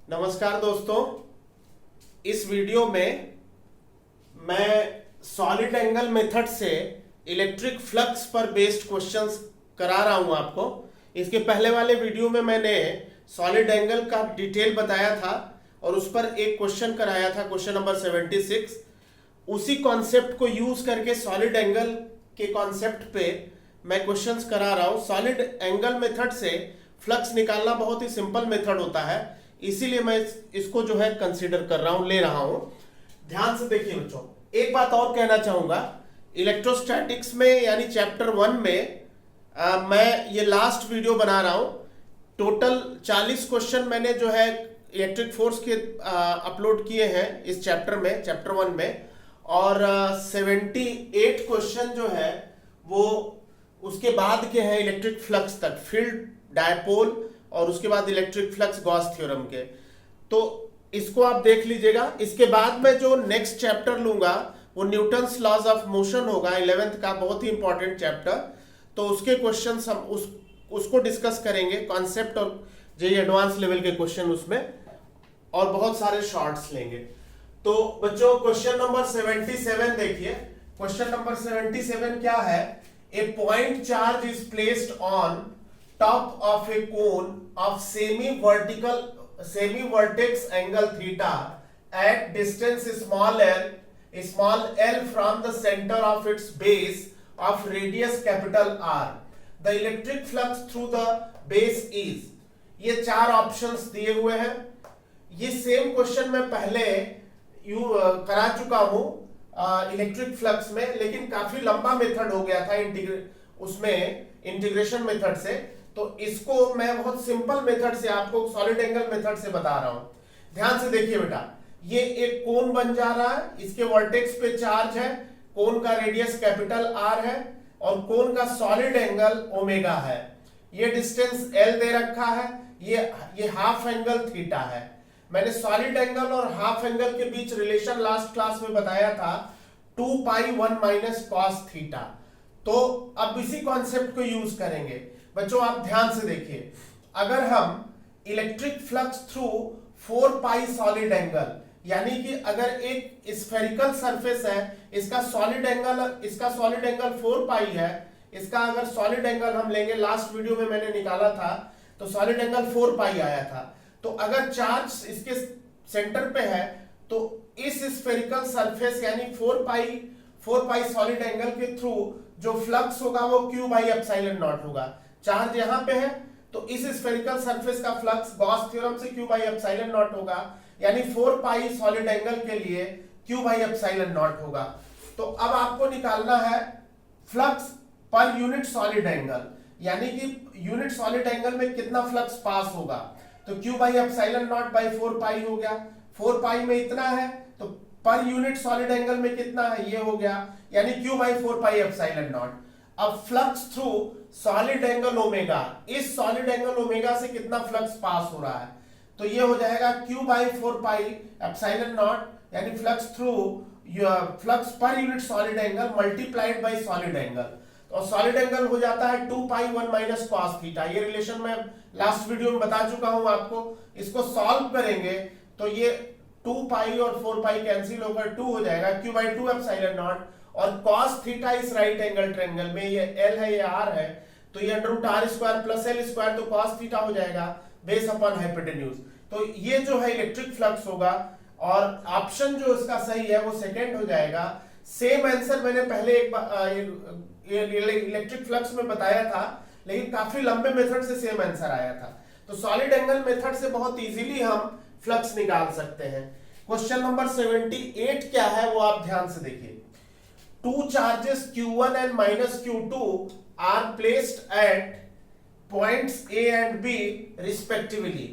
नमस्कार दोस्तों, इस वीडियो में मैं सॉलिड एंगल मेथड से इलेक्ट्रिक फ्लक्स पर बेस्ड क्वेश्चंस करा रहा हूं आपको। इसके पहले वाले वीडियो में मैंने सॉलिड एंगल का डिटेल बताया था और उस पर एक क्वेश्चन कराया था, क्वेश्चन नंबर 76। उसी कॉन्सेप्ट को यूज करके सॉलिड एंगल के कॉन्सेप्ट पे मैं क्वेश्चंस करा रहा हूं। सॉलिड एंगल मेथड से फ्लक्स निकालना बहुत ही सिंपल मेथड होता है, इसीलिए मैं इसको जो है कंसीडर कर रहा हूं, ले रहा हूं। ध्यान से देखिए बच्चों, एक बात और कहना चाहूंगा। इलेक्ट्रोस्टैटिक्स में यानी चैप्टर 1 में मैं ये लास्ट वीडियो बना रहा हूं। टोटल 40 क्वेश्चन मैंने जो है इलेक्ट्रिक फोर्स के अपलोड किए हैं इस चैप्टर में, चैप्टर 1 में, और 78 क्वेश्चन जो है वो उसके बाद के हैं इलेक्ट्रिक फ्लक्स तक, फील्ड डायपोल और उसके बाद इलेक्ट्रिक फ्लक्स गॉस थ्योरम के। तो इसको आप देख लीजिएगा। इसके बाद में जो नेक्स्ट चैप्टर लूंगा वो न्यूटन्स लॉज ऑफ मोशन होगा, 11th का बहुत ही इंपॉर्टेंट चैप्टर। तो उसके क्वेश्चन हम उसको डिस्कस करेंगे, कॉन्सेप्ट और जेईई एडवांस लेवल के क्वेश्चन उसमें, और बहुत सारे शॉर्ट्स लेंगे। तो बच्चों क्वेश्चन नंबर 77 देखिए। क्वेश्चन नंबर 77 क्या है? A point charge is placed on top of a cone of semi-vertex angle theta at distance small l from the center of its base of radius capital R. The electric flux through the base is. ये चार options दिए हुए हैं। ये same question मैं पहले करा चुका हूं इलेक्ट्रिक फ्लक्स में, लेकिन काफी लंबा मेथड हो गया था उसमें इंटीग्रेशन मेथड से। तो इसको मैं बहुत सिंपल मेथड से आपको सॉलिड एंगल मेथड से बता रहा हूं। ध्यान से देखिए बेटा, ये एक कोन बन जा रहा है, इसके वर्टेक्स पे चार्ज है, कोन का रेडियस कैपिटल आर है और कोन का सॉलिड एंगल ओमेगा है। ये डिस्टेंस एल दे रखा है, ये हाफ एंगल थीटा है। मैंने सॉलिड एंगल और हाफ एंगल के बीच रिलेशन लास्ट क्लास में बताया था 2 पाई 1 माइनस कॉस थीटा। तो अब इसी कॉन्सेप्ट को यूज करेंगे। बच्चों आप ध्यान से देखिए, अगर हम इलेक्ट्रिक फ्लक्स थ्रू 4 पाई सॉलिड एंगल, यानी कि अगर एक स्फेरिकल सरफेस है, इसका सॉलिड एंगल 4 पाई है, इसका अगर सॉलिड एंगल हम लेंगे, लास्ट वीडियो में मैंने निकाला था तो सॉलिड एंगल 4 पाई आया था। तो अगर चार्ज इसके सेंटर पे है तो इस स्फेरिकल सरफेस यानी 4 पाई सॉलिड एंगल के थ्रू जो फ्लक्स होगा वो Q बाई एप्सिलॉन नॉट होगा। चार्ज यहां पे है तो इस स्फेरिकल सरफेस का फ्लक्स गॉस थ्योरम से Q बाई एप्सिलॉन नॉट होगा, यानी 4 पाई सॉलिड एंगल के लिए Q बाई एप्सिलॉन नॉट होगा। तो अब आपको निकालना है flux per unit solid angle, यानी कि यूनिट सॉलिड एंगल में कितना फ्लक्स पास होगा। तो Q by epsilon not by 4 पाई हो गया। 4 पाई में इतना है तो पर यूनिट सॉलिड एंगल में कितना है, ये हो गया, यानी Q by 4 pi epsilon naught. अब flux through solid angle omega, इस सॉलिड एंगल ओमेगा से कितना फ्लक्स पास हो रहा है, तो ये हो जाएगा Q by 4 pi epsilon naught, यानी flux per unit solid angle multiplied by solid angle. और सॉलिड एंगल हो जाता है 2 पाई 1 माइनस कॉस थीटा। ये रिलेशन मैं लास्ट वीडियो में बता चुका हूं आपको। इसको सॉल्व करेंगे तो ये 2 पाई और 4 पाई कैंसिल होकर 2 हो जाएगा, Q बाई 2 एप्सिलॉन नॉट। और cos थीटा इस राइट एंगल ट्रायंगल में, ये L है, ये R है, तो ये under R square plus L square, तो cos थीटा हो जाएगा बेस अपॉन हाइपोटेन्यूज। तो ये जो है इलेक्ट्रिक फ्लक्स होगा, और ऑप्शन जो इसका सही है वो सेकंड हो जाएगा। सेम आंसर मैंने पहले इलेक्ट्रिक फ्लक्स में बताया था, लेकिन काफी लंबे मेथड से सेम आंसर आया था। तो सॉलिड एंगल मेथड से बहुत इजीली हम फ्लक्स निकाल सकते हैं। क्वेश्चन नंबर 78 क्या है वो आप ध्यान से देखिए। Two charges Q1 and minus Q2 are placed at points A and B respectively.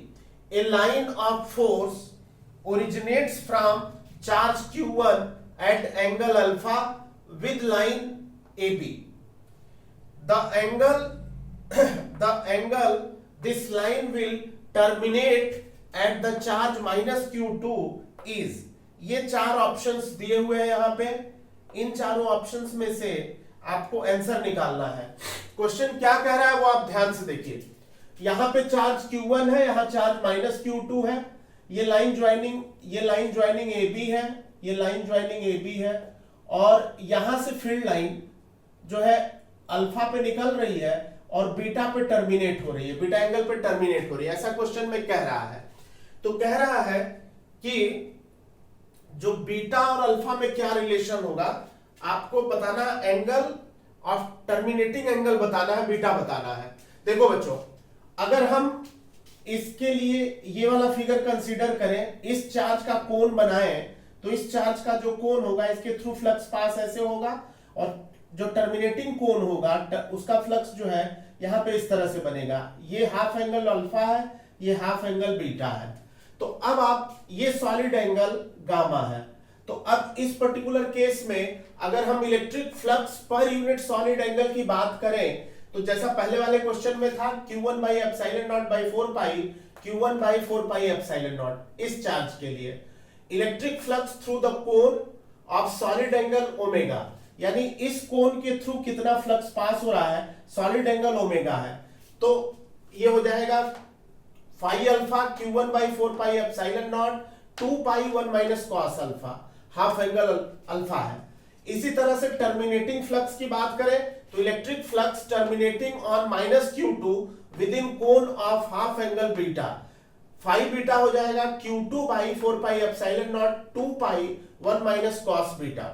A line of force originates from charge Q1 at angle alpha with line AB. The angle this line will terminate at the charge minus Q2 is. ये चार options दिए हुए हैं यहाँ पे। इन चारों options में से आपको आंसर निकालना है। क्वेश्चन क्या कह रहा है वो आप ध्यान से देखिए। यहां पे चार्ज Q1 है, यहां चार्ज माइनस Q2 है, ये लाइन ज्वाइनिंग ए बी है, ये लाइन ज्वाइनिंग ए बी है, और यहां से फील्ड लाइन जो है अल्फा पे निकल रही है और बीटा पे टर्मिनेट हो रही है, बीटा एंगल पे टर्मिनेट हो रही है, ऐसा क्वेश्चन में कह रहा है। तो कह रहा है कि जो बीटा और अल्फा में क्या रिलेशन होगा, आपको बताना, एंगल ऑफ टर्मिनेटिंग एंगल बताना है, बीटा बताना है। देखो बच्चों, अगर हम इसके लिए ये वाला फिगर कंसीडर करें, इस चार्ज का कोन बनाएं, तो इस चार्ज का जो कोन होगा इसके थ्रू फ्लक्स पास ऐसे होगा, और जो टर्मिनेटिंग कोन होगा उसका फ्लक्स जो है यहां पे इस तरह से बनेगा। ये हाफ एंगल अल्फा है, ये हाफ एंगल बीटा है। तो अब आप, ये सॉलिड एंगल गामा है। तो अब इस पर्टिकुलर केस में अगर हम electric flux per unit solid angle की बात करें, तो जैसा पहले वाले क्वेश्चन में था Q1 by epsilon not by 4 pi, Q1 by 4 pi epsilon not, इस चार्ज के लिए electric flux through the cone of solid angle omega, यानी इस कोन के थ्रू कितना फ्लक्स पास हो रहा है, सॉलिड एंगल ओमेगा है। तो ये हो जाएगा phi alpha Q1 by 4 pi epsilon naught 2 pi 1 minus cos alpha, half angle alpha है। इसी तरह से टर्मिनेटिंग फ्लक्स की बात करें तो electric flux terminating on minus Q2 within cone of half angle beta, phi beta हो जाएगा Q2 by 4 pi epsilon naught 2 pi 1 minus cos beta.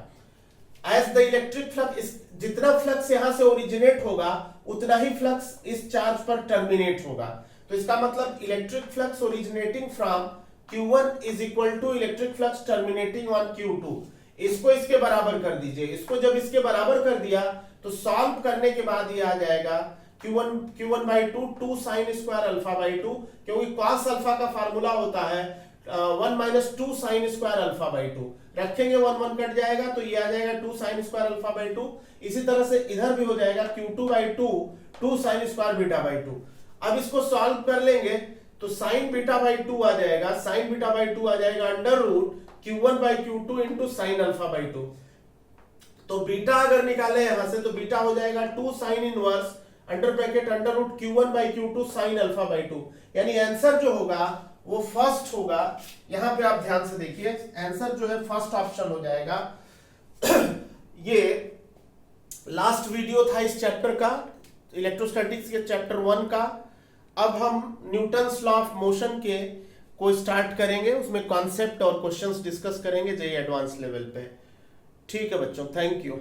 As the electric flux, जितना फ्लक्स यहां से originate होगा उतना ही फ्लक्स इस charge पर टर्मिनेट होगा। तो इसका मतलब electric flux originating from Q1 is equal to electric flux terminating on Q2। इसको इसके बराबर कर दीजिए, इसको जब इसके बराबर कर दिया तो सॉल्व करने के बाद ये आ जाएगा Q1 by 2 sine square alpha by 2, क्योंकि कॉस अल्फा का फार्मूला होता है 1 minus 2 sine square alpha by 2, रखेंगे 1 कट जाएगा तो ये आ जाएगा 2 साइन स्क्वायर अल्फा बाई 2। इसी तरह से इधर भी हो जाएगा Q2 by 2 sine square beta by 2। अब इसको सॉल्व कर लेंगे तो साइन बीटा बाई 2 आ जाएगा, साइन बीटा बाई 2 आ जाएगा under root Q1 by Q2 into sine alpha by 2। तो बीटा अगर निकाले यहां से तो बीटा हो जाएगा 2 sine inverse under bracket under root Q1 by Q2 sine alpha by 2, यानी आंसर जो होगा वो फर्स्ट होगा। यहां पे आप ध्यान से देखिए, आंसर जो है फर्स्ट ऑप्शन हो जाएगा। ये लास्ट वीडियो था इस चैप्टर का, इलेक्ट्रोस्टैटिक्स के चैप्टर 1 का। अब हम न्यूटन्स लॉ ऑफ मोशन के को स्टार्ट करेंगे, उसमें कॉन्सेप्ट और क्वेश्चंस डिस्कस करेंगे जेईई एडवांस लेवल पे। ठीक है बच्चों, थैंक यू।